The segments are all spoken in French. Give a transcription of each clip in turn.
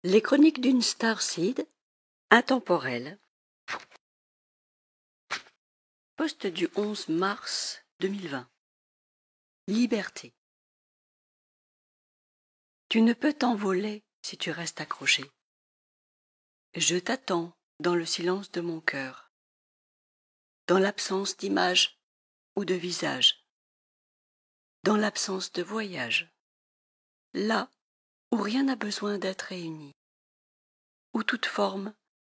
Les chroniques d'une starseed, intemporelle. Post du 11 mars 2020. Liberté. Tu ne peux t'envoler si tu restes accroché. Je t'attends dans le silence de mon cœur, dans l'absence d'image ou de visage, dans l'absence de voyage, là où rien n'a besoin d'être réuni, où toute forme,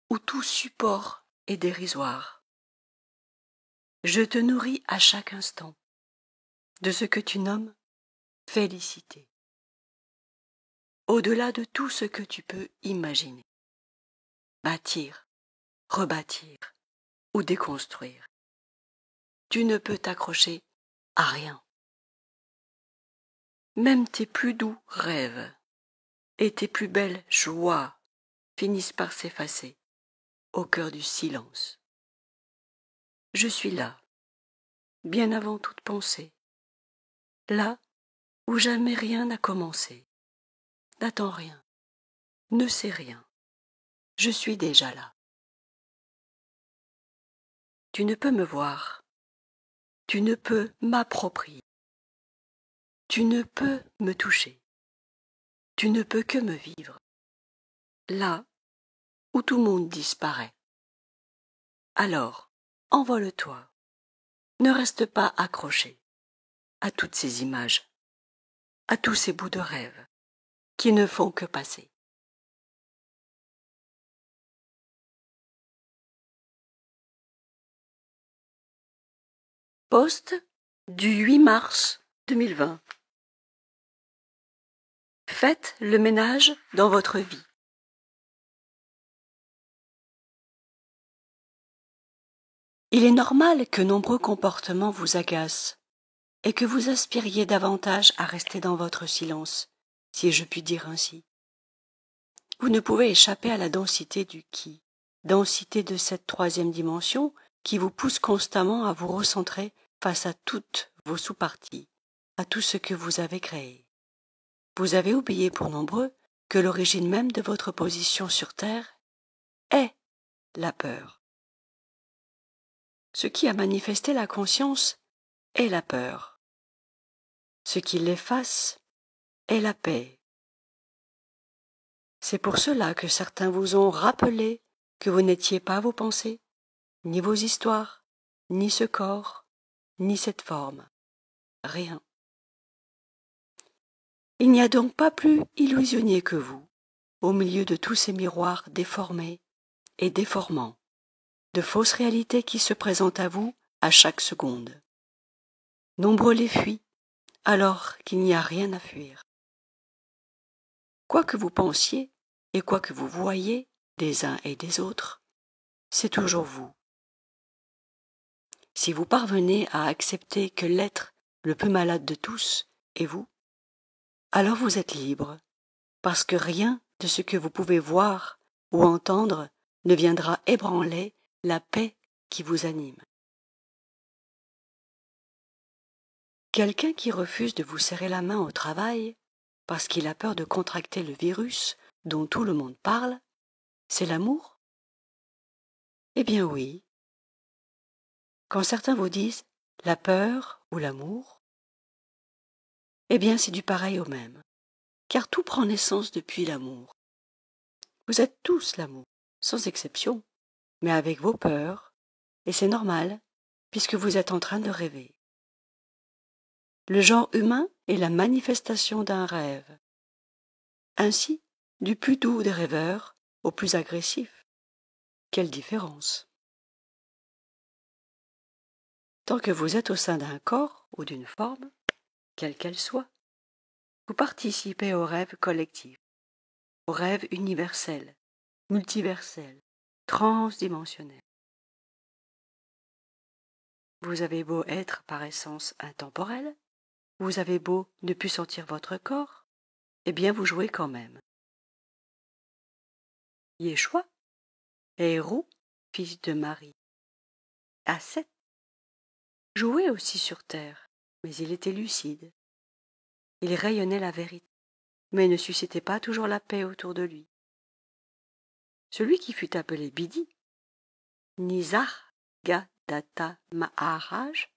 où tout support est dérisoire. Je te nourris à chaque instant de ce que tu nommes félicité, au-delà de tout ce que tu peux imaginer, bâtir, rebâtir ou déconstruire. Tu ne peux t'accrocher à rien. Même tes plus doux rêves et tes plus belles joies finissent par s'effacer au cœur du silence. Je suis là, bien avant toute pensée, là où jamais rien n'a commencé. N'attends rien, ne sais rien, je suis déjà là. Tu ne peux me voir, tu ne peux m'approprier, tu ne peux me toucher, tu ne peux que me vivre, là où tout monde disparaît. Alors, envole-toi, ne reste pas accroché à toutes ces images, à tous ces bouts de rêve qui ne font que passer. Post du 8 mars 2020. Faites le ménage dans votre vie. Il est normal que nombreux comportements vous agacent et que vous aspiriez davantage à rester dans votre silence, si je puis dire ainsi. Vous ne pouvez échapper à la densité du qui, densité de cette troisième dimension qui vous pousse constamment à vous recentrer face à toutes vos sous-parties, à tout ce que vous avez créé. Vous avez oublié pour nombreux que l'origine même de votre position sur Terre est la peur. Ce qui a manifesté la conscience est la peur. Ce qui l'efface est la paix. C'est pour cela que certains vous ont rappelé que vous n'étiez pas vos pensées, ni vos histoires, ni ce corps, ni cette forme. Rien. Il n'y a donc pas plus illusionné que vous, au milieu de tous ces miroirs déformés et déformants, de fausses réalités qui se présentent à vous à chaque seconde. Nombreux les fuient, alors qu'il n'y a rien à fuir. Quoi que vous pensiez et quoi que vous voyiez des uns et des autres, c'est toujours vous. Si vous parvenez à accepter que l'être le plus malade de tous est vous, alors vous êtes libre, parce que rien de ce que vous pouvez voir ou entendre ne viendra ébranler la paix qui vous anime. Quelqu'un qui refuse de vous serrer la main au travail parce qu'il a peur de contracter le virus dont tout le monde parle, c'est l'amour? Eh bien oui. Quand certains vous disent la peur ou l'amour, eh bien c'est du pareil au même, car tout prend naissance depuis l'amour. Vous êtes tous l'amour, sans exception, mais avec vos peurs, et c'est normal, puisque vous êtes en train de rêver. Le genre humain est la manifestation d'un rêve. Ainsi, du plus doux des rêveurs au plus agressif. Quelle différence! Tant que vous êtes au sein d'un corps ou d'une forme, quelle qu'elle soit, vous participez au rêve collectif, au rêve universel, multiversel, transdimensionnel. Vous avez beau être par essence intemporel, vous avez beau ne plus sentir votre corps, eh bien vous jouez quand même. Yeshua, héros, fils de Marie, à 7, jouait aussi sur terre, mais il était lucide. Il rayonnait la vérité, mais ne suscitait pas toujours la paix autour de lui. Celui qui fut appelé Bidi, Nisargadatta Maharaj,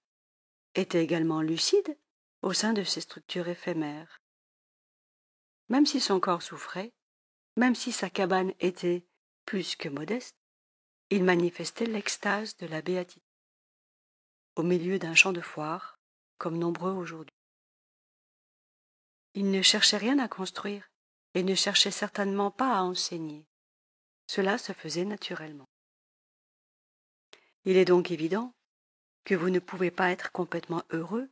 était également lucide au sein de ces structures éphémères. Même si son corps souffrait, même si sa cabane était plus que modeste, il manifestait l'extase de la béatitude, au milieu d'un champ de foire, comme nombreux aujourd'hui. Il ne cherchait rien à construire et ne cherchait certainement pas à enseigner. Cela se faisait naturellement. Il est donc évident que vous ne pouvez pas être complètement heureux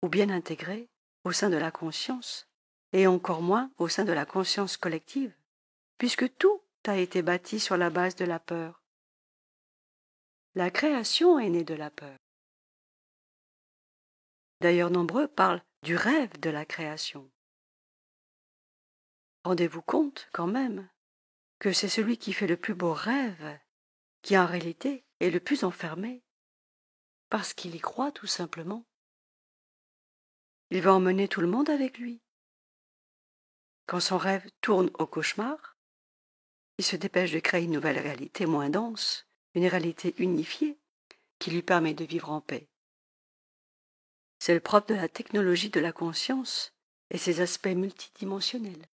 ou bien intégré au sein de la conscience, et encore moins au sein de la conscience collective, puisque tout a été bâti sur la base de la peur. La création est née de la peur. D'ailleurs, nombreux parlent du rêve de la création. Rendez-vous compte, quand même, que c'est celui qui fait le plus beau rêve qui, en réalité, est le plus enfermé, parce qu'il y croit tout simplement. Il va emmener tout le monde avec lui. Quand son rêve tourne au cauchemar, il se dépêche de créer une nouvelle réalité moins dense, une réalité unifiée, qui lui permet de vivre en paix. C'est le propre de la technologie de la conscience et ses aspects multidimensionnels.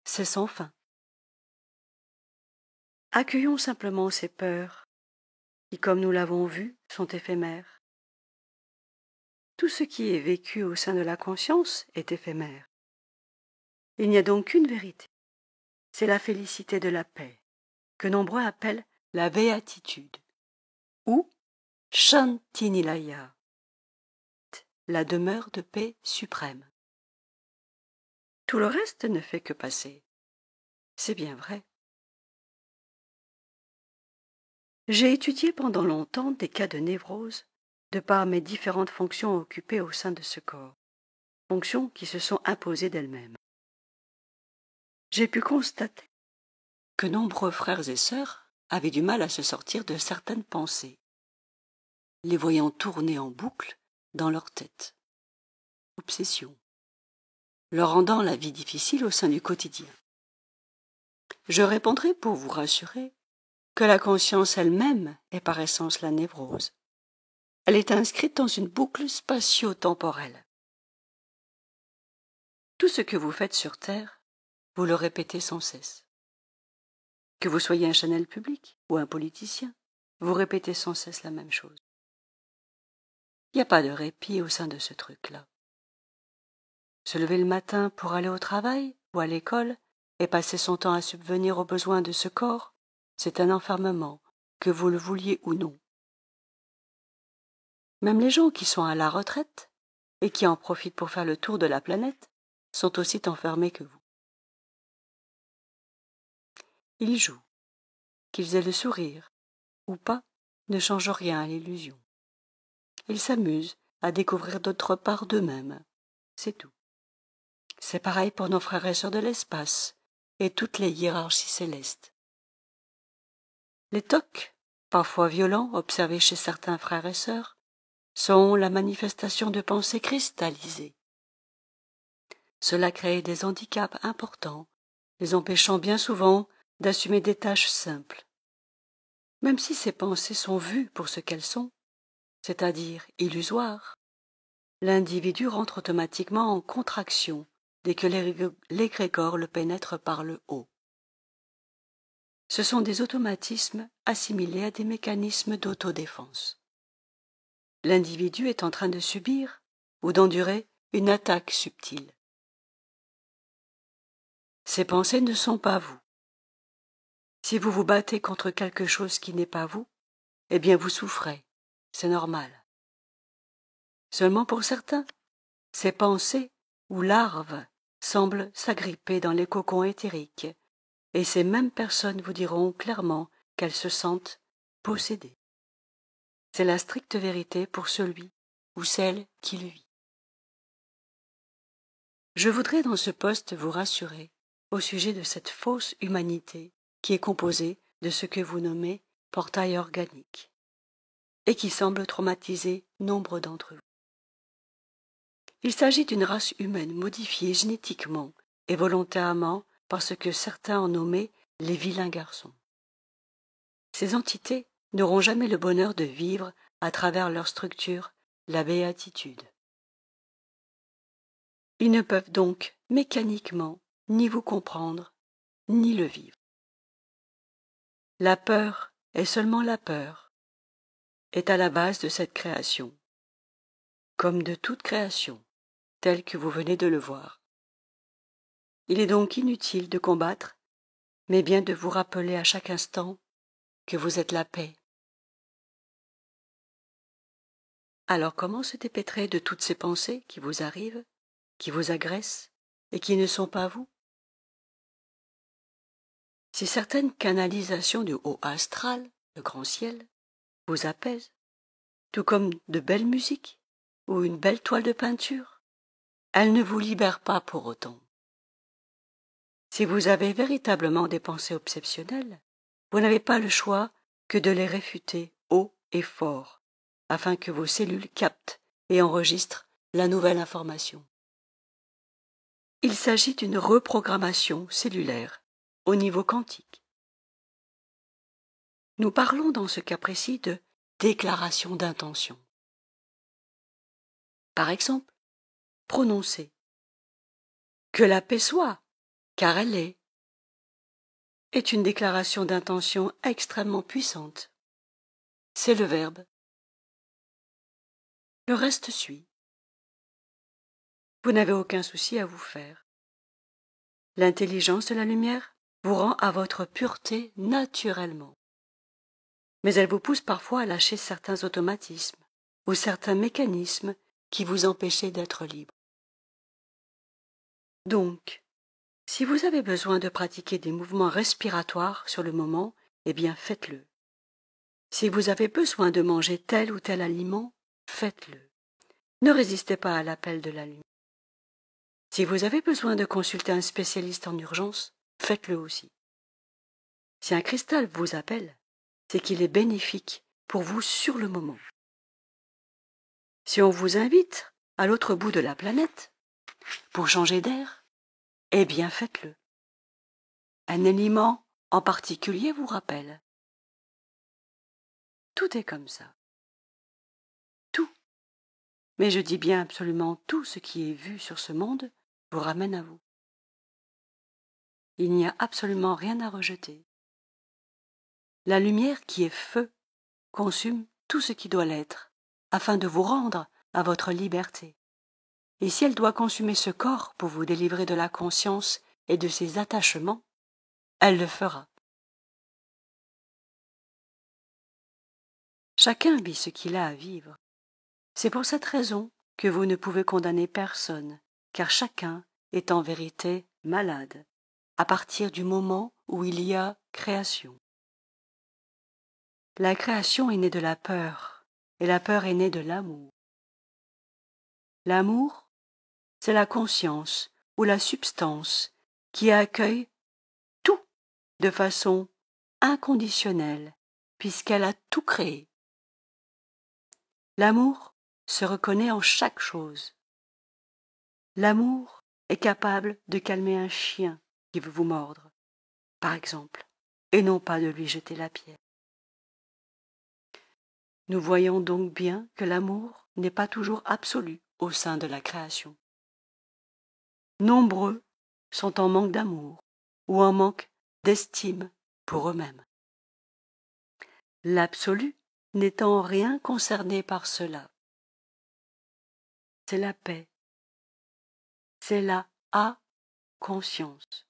C'est sans fin. Accueillons simplement ces peurs, qui, comme nous l'avons vu, sont éphémères. Tout ce qui est vécu au sein de la conscience est éphémère. Il n'y a donc qu'une vérité, c'est la félicité de la paix, que nombreux appellent la béatitude, ou Shantinilaya, la demeure de paix suprême. Tout le reste ne fait que passer. C'est bien vrai. J'ai étudié pendant longtemps des cas de névrose de par mes différentes fonctions occupées au sein de ce corps, fonctions qui se sont imposées d'elles-mêmes. J'ai pu constater que nombreux frères et sœurs avaient du mal à se sortir de certaines pensées, les voyant tourner en boucle dans leur tête. Obsession, leur rendant la vie difficile au sein du quotidien. Je répondrai pour vous rassurer que la conscience elle-même est par essence la névrose. Elle est inscrite dans une boucle spatio-temporelle. Tout ce que vous faites sur Terre, vous le répétez sans cesse. Que vous soyez un Chanel public ou un politicien, vous répétez sans cesse la même chose. Il n'y a pas de répit au sein de ce truc-là. Se lever le matin pour aller au travail ou à l'école et passer son temps à subvenir aux besoins de ce corps, c'est un enfermement, que vous le vouliez ou non. Même les gens qui sont à la retraite et qui en profitent pour faire le tour de la planète sont aussi enfermés que vous. Ils jouent. Qu'ils aient le sourire ou pas ne change rien à l'illusion. Ils s'amusent à découvrir d'autres parts d'eux-mêmes. C'est tout. C'est pareil pour nos frères et sœurs de l'espace et toutes les hiérarchies célestes. Les tocs, parfois violents, observés chez certains frères et sœurs, sont la manifestation de pensées cristallisées. Cela crée des handicaps importants, les empêchant bien souvent d'assumer des tâches simples. Même si ces pensées sont vues pour ce qu'elles sont, c'est-à-dire illusoires, l'individu rentre automatiquement en contraction dès que l'égrégore le pénètre par le haut. Ce sont des automatismes assimilés à des mécanismes d'autodéfense. L'individu est en train de subir ou d'endurer une attaque subtile. Ces pensées ne sont pas vous. Si vous vous battez contre quelque chose qui n'est pas vous, eh bien vous souffrez, c'est normal. Seulement pour certains, ces pensées ou larves semblent s'agripper dans les cocons éthériques, et ces mêmes personnes vous diront clairement qu'elles se sentent possédées. C'est la stricte vérité pour celui ou celle qui le vit. Je voudrais dans ce poste vous rassurer au sujet de cette fausse humanité qui est composée de ce que vous nommez portail organique et qui semble traumatiser nombre d'entre vous. Il s'agit d'une race humaine modifiée génétiquement et volontairement par ce que certains ont nommé les vilains garçons. Ces entités n'auront jamais le bonheur de vivre à travers leur structure la béatitude. Ils ne peuvent donc mécaniquement ni vous comprendre, ni le vivre. La peur, et seulement la peur, est à la base de cette création, comme de toute création, telle que vous venez de le voir. Il est donc inutile de combattre, mais bien de vous rappeler à chaque instant que vous êtes la paix. Alors comment se dépêtrer de toutes ces pensées qui vous arrivent, qui vous agressent et qui ne sont pas vous? Si certaines canalisations du haut astral, le grand ciel, vous apaisent, tout comme de belles musiques ou une belle toile de peinture, elles ne vous libèrent pas pour autant. Si vous avez véritablement des pensées obsessionnelles, vous n'avez pas le choix que de les réfuter haut et fort, afin que vos cellules captent et enregistrent la nouvelle information. Il s'agit d'une reprogrammation cellulaire au niveau quantique. Nous parlons dans ce cas précis de déclaration d'intention. Par exemple, prononcer « que la paix soit », car elle est une déclaration d'intention extrêmement puissante. C'est le verbe. Le reste suit. Vous n'avez aucun souci à vous faire. L'intelligence de la lumière vous rend à votre pureté naturellement. Mais elle vous pousse parfois à lâcher certains automatismes ou certains mécanismes qui vous empêchaient d'être libre. Donc, si vous avez besoin de pratiquer des mouvements respiratoires sur le moment, eh bien faites-le. Si vous avez besoin de manger tel ou tel aliment, faites-le. Ne résistez pas à l'appel de la lumière. Si vous avez besoin de consulter un spécialiste en urgence, faites-le aussi. Si un cristal vous appelle, c'est qu'il est bénéfique pour vous sur le moment. Si on vous invite à l'autre bout de la planète pour changer d'air, eh bien faites-le. Un aliment en particulier vous rappelle. Tout est comme ça. Tout. Mais je dis bien absolument tout ce qui est vu sur ce monde vous ramène à vous. Il n'y a absolument rien à rejeter. La lumière qui est feu consume tout ce qui doit l'être, afin de vous rendre à votre liberté. Et si elle doit consumer ce corps pour vous délivrer de la conscience et de ses attachements, elle le fera. Chacun vit ce qu'il a à vivre. C'est pour cette raison que vous ne pouvez condamner personne, car chacun est en vérité malade, à partir du moment où il y a création. La création est née de la peur, et la peur est née de l'amour. L'amour, c'est la conscience ou la substance qui accueille tout de façon inconditionnelle, puisqu'elle a tout créé. L'amour se reconnaît en chaque chose. L'amour est capable de calmer un chien qui veut vous mordre, par exemple, et non pas de lui jeter la pierre. Nous voyons donc bien que l'amour n'est pas toujours absolu au sein de la création. Nombreux sont en manque d'amour ou en manque d'estime pour eux-mêmes. L'absolu n'étant en rien concerné par cela. C'est la paix. C'est la conscience.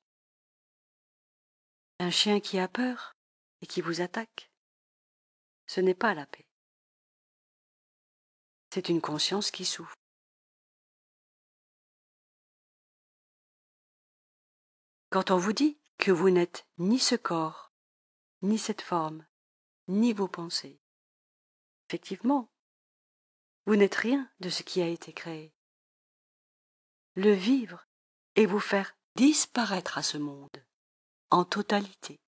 Un chien qui a peur et qui vous attaque, ce n'est pas la paix. C'est une conscience qui souffre. Quand on vous dit que vous n'êtes ni ce corps, ni cette forme, ni vos pensées, effectivement, vous n'êtes rien de ce qui a été créé. Le vivre et vous faire disparaître à ce monde, en totalité.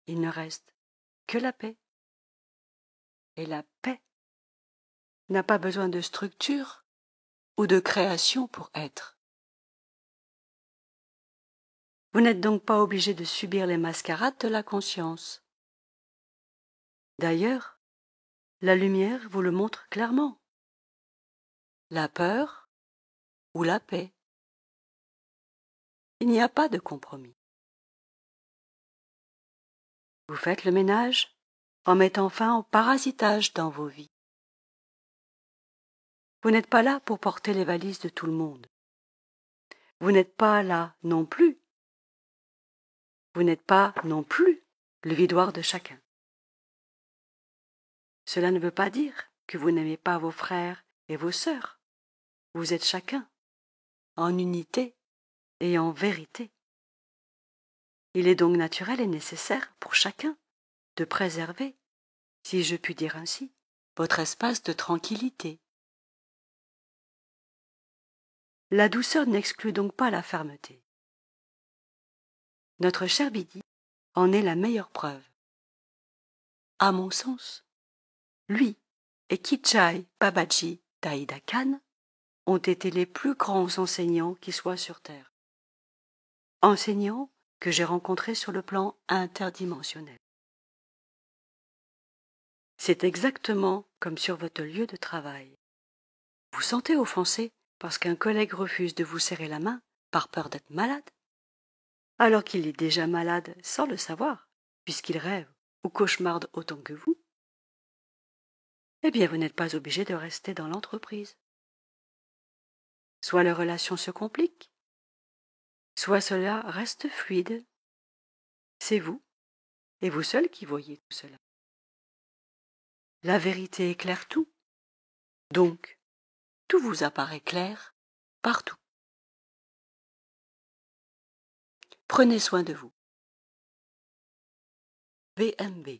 Il ne reste que la paix. Et la paix n'a pas besoin de structure ou de création pour être. Vous n'êtes donc pas obligé de subir les mascarades de la conscience. D'ailleurs, la lumière vous le montre clairement. La peur ou la paix. Il n'y a pas de compromis. Vous faites le ménage en mettant fin au parasitage dans vos vies. Vous n'êtes pas là pour porter les valises de tout le monde. Vous n'êtes pas là non plus. Vous n'êtes pas non plus le vidoir de chacun. Cela ne veut pas dire que vous n'aimez pas vos frères et vos sœurs. Vous êtes chacun, en unité et en vérité. Il est donc naturel et nécessaire pour chacun de préserver, si je puis dire ainsi, votre espace de tranquillité. La douceur n'exclut donc pas la fermeté. Notre cher Bidi en est la meilleure preuve. À mon sens, lui et Kichai Babaji Daida Khan ont été les plus grands enseignants qui soient sur Terre. Enseignants que j'ai rencontrés sur le plan interdimensionnel. C'est exactement comme sur votre lieu de travail. Vous sentez offensé parce qu'un collègue refuse de vous serrer la main par peur d'être malade, alors qu'il est déjà malade sans le savoir, puisqu'il rêve ou cauchemarde autant que vous. Eh bien, vous n'êtes pas obligé de rester dans l'entreprise. Soit les relations se compliquent, soit cela reste fluide. C'est vous, et vous seul qui voyez tout cela. La vérité éclaire tout, donc tout vous apparaît clair partout. Prenez soin de vous. BMB